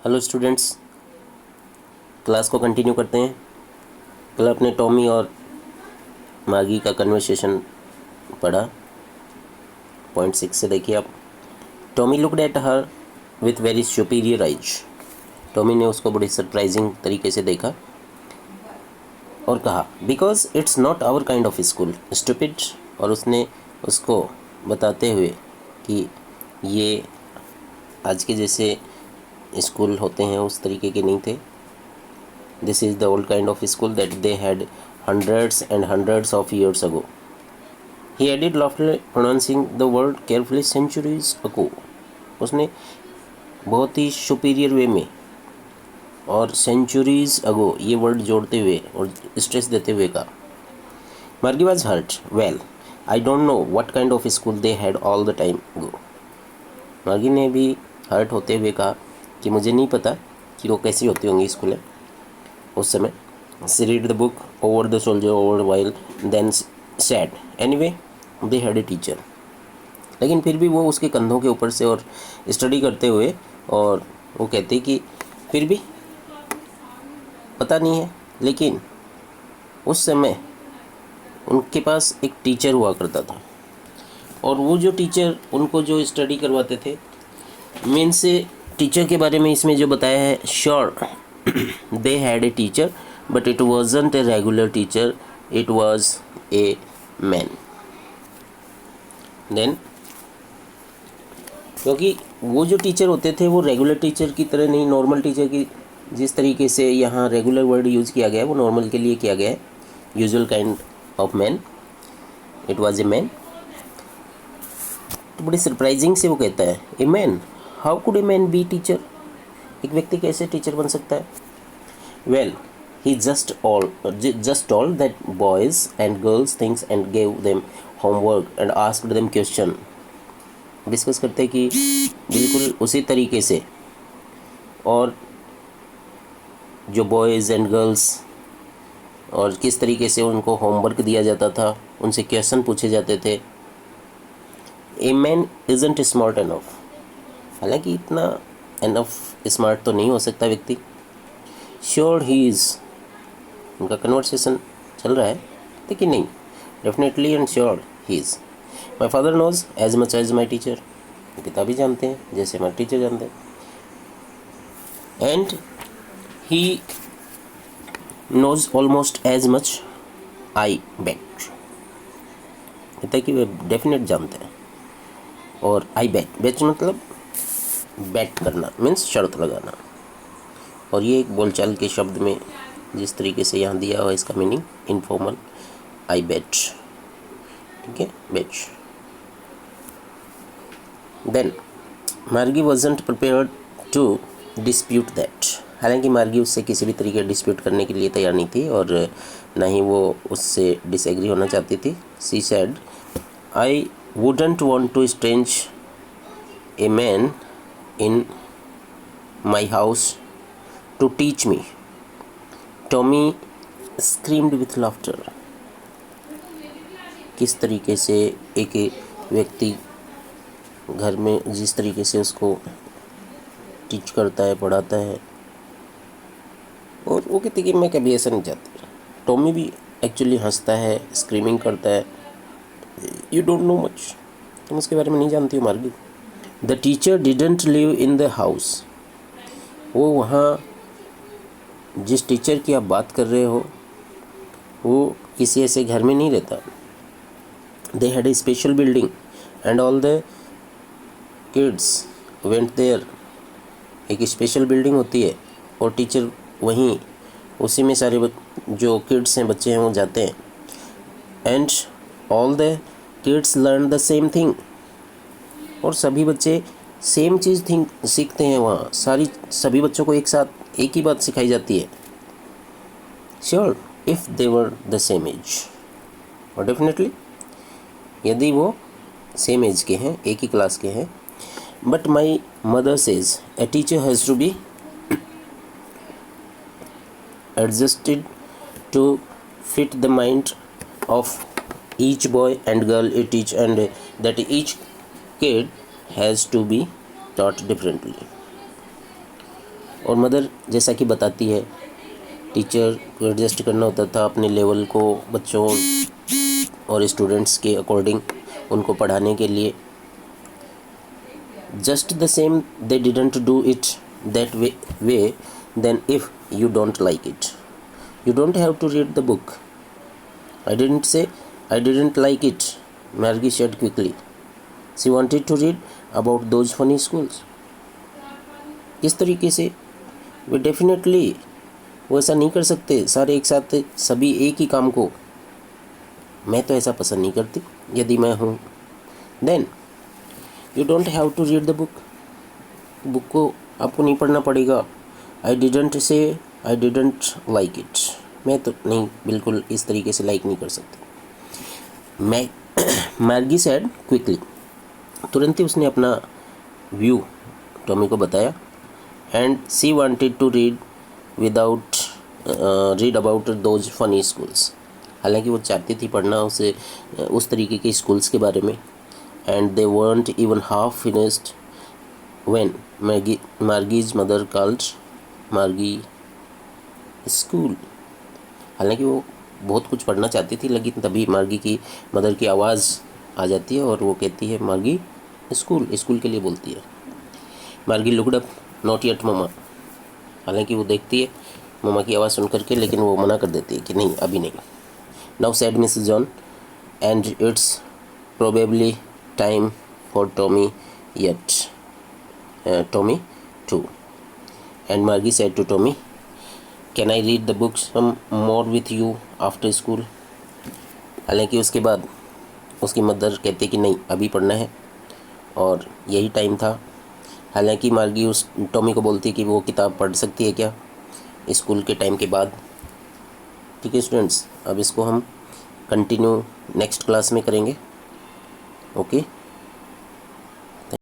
Hello students, class को continue करते हैं। कल अपने टॉमी और मागी का कन्वर्सेशन पढ़ा। पॉइंट 6 से देखिए आप। Tommy looked at her with very superior eyes. टॉमी ने उसको बड़ी सरप्राइजिंग तरीके से देखा और कहा, because it's not our kind of school stupid. और उसने उसको बताते हुए कि ये आज के जैसे स्कूल होते हैं उस तरीके के नहीं थे। This is the old kind of school that they had hundreds and hundreds of years ago. He added loftily, pronouncing the word carefully, centuries ago. उसने बहुत ही सुपीरियर वे में और सेंचुरीज अगो ये वर्ड जोड़ते हुए और स्ट्रेस देते हुए कहा, Margie was hurt. Well, I don't know what kind of school they had all the time go. Margie ने भी हर्ट होते हुए कहा कि मुझे नहीं पता कि वो कैसी होती होंगी स्कूलें उस समय। She read the book over the soldier over a while, then said, anyway, they had a teacher. लेकिन फिर भी वो उसके कंधों के ऊपर से और स्टडी करते हुए और वो कहते कि फिर भी पता नहीं है, लेकिन उस समय उनके पास एक टीचर हुआ करता था और वो जो टीचर उनको जो स्टडी करवाते थे, मेन से टीचर के बारे में इसमें जो बताया है, sure they had a teacher but it wasn't a regular teacher, it was a man. then क्योंकि वो जो टीचर होते थे वो रेगुलर टीचर की तरह नहीं, नॉर्मल टीचर की जिस तरीके से यहाँ रेगुलर वर्ड यूज़ किया गया है वो नॉर्मल के लिए किया गया है, usual kind of man, it was a man. तो बड़ी सरप्राइजिंग से वो कहता है, a man, how could a man B teacher? एक व्यक्ति कैसे टीचर बन सकता है? Well, he just told that boys and girls things and gave them homework and asked them question. Discuss करते कि बिल्कुल उसी तरीके से, और जो बॉयज़ एंड गर्ल्स और किस तरीके से उनको होमवर्क दिया जाता था, उनसे क्वेश्चन पूछे जाते थे। A man isn't smart enough, हालांकि इतना इनफ स्मार्ट तो नहीं हो सकता व्यक्ति। श्योर ही इज़, उनका कन्वर्सेशन चल रहा है, लेकिन नहीं, definitely and sure he is. My father knows as much as my teacher, पिता भी जानते हैं जैसे हमारे टीचर जानते हैं। And he knows almost as much I bet, पिता की वे डेफिनेट जानते हैं। और आई बेट, बेट मतलब बेट करना, मीन्स शर्त लगाना। और ये एक बोलचाल के शब्द में जिस तरीके से यहाँ दिया हुआ इसका मीनिंग इनफॉर्मल, आई बेट, ठीक है, bet. Then Margie wasn't prepared to dispute that, हालांकि मार्गी उससे किसी भी तरीके डिस्प्यूट करने के लिए तैयार नहीं थी और ना ही वो उससे डिसएग्री होना चाहती थी। She said, I wouldn't want to strange a man in my house to teach me. Tommy screamed with laughter. किस तरीके से एक व्यक्ति घर में जिस तरीके से उसको टीच करता है, पढ़ाता है, और वो कहती कि मैं कभी ऐसा नहीं चाहती। टॉमी भी एक्चुअली हंसता है, स्क्रीमिंग करता है, यू डोंट नो मच, तुम उसके बारे में नहीं जानती हो मार्गी। The teacher didn't live in the house, वो वहाँ जिस टीचर की आप बात कर रहे हो वो किसी ऐसे घर में नहीं रहता। They had a special building and all the kids went there, एक स्पेशल बिल्डिंग होती है और टीचर वहीं उसी में सारे जो किड्स हैं, बच्चे हैं, वो जाते हैं। And all the kids learn the same thing, और सभी बच्चे सेम चीज़ सीखते हैं वहाँ, सभी बच्चों को एक साथ एक ही बात सिखाई जाती है। Sure if they were the same age, और डेफिनेटली यदि वो सेम एज के हैं, एक ही क्लास के हैं। But my mother says a teacher has to be adjusted to fit the mind of each boy and girl it teach, and that each kid has to be taught differently. और mother जैसा कि बताती है, teacher को adjust करना होता था अपने लेवल को बच्चों और स्टूडेंट्स के अकॉर्डिंग उनको पढ़ाने के लिए। Just the same they didn't do it that way then if you don't like it you don't have to read the book. I didn't say I didn't like it, Margie said quickly. She wanted to read about those funny schools. किस तरीके से? वे definitely वो ऐसा नहीं कर सकते सारे एक साथ सभी एक ही काम को। मैं तो ऐसा पसंद नहीं करती यदि मैं हूँ। Then you don't have to read the book, book को आपको नहीं पढ़ना पड़ेगा। आई didn't say I didn't like it, मैं तो नहीं बिल्कुल इस तरीके से लाइक नहीं कर सकती। मैं मार्गी सैड क्विकली, तुरंत ही उसने अपना व्यू टॉमी को बताया। And she wanted to read about those funny schools, हालांकि वो चाहती थी पढ़ना उसे उस तरीके के स्कूल्स के बारे में। And they weren't even half finished when Margie's mother called Margie school. हालांकि वो बहुत कुछ पढ़ना चाहती थी, लेकिन तभी मार्गी की मदर की आवाज़ आ जाती है और वो कहती है मार्गी स्कूल, स्कूल के लिए बोलती है। मार्गी लुक्ड अप, नॉट येट मम्मा। हालांकि वो देखती है मम्मा की आवाज़ सुन करके, लेकिन वो मना कर देती है कि नहीं अभी नहीं। Now said Mrs John and it's probably time for Tommy too. And Margie said to Tommy, can I read the books some more with you after school. हालांकि उसके बाद उसकी मदर कहती कि नहीं अभी पढ़ना है और यही टाइम था। हालांकि मार्गी उस टॉमी को बोलती कि वो किताब पढ़ सकती है क्या स्कूल के टाइम के बाद। ठीक है स्टूडेंट्स, अब इसको हम कंटिन्यू नेक्स्ट क्लास में करेंगे। ओके।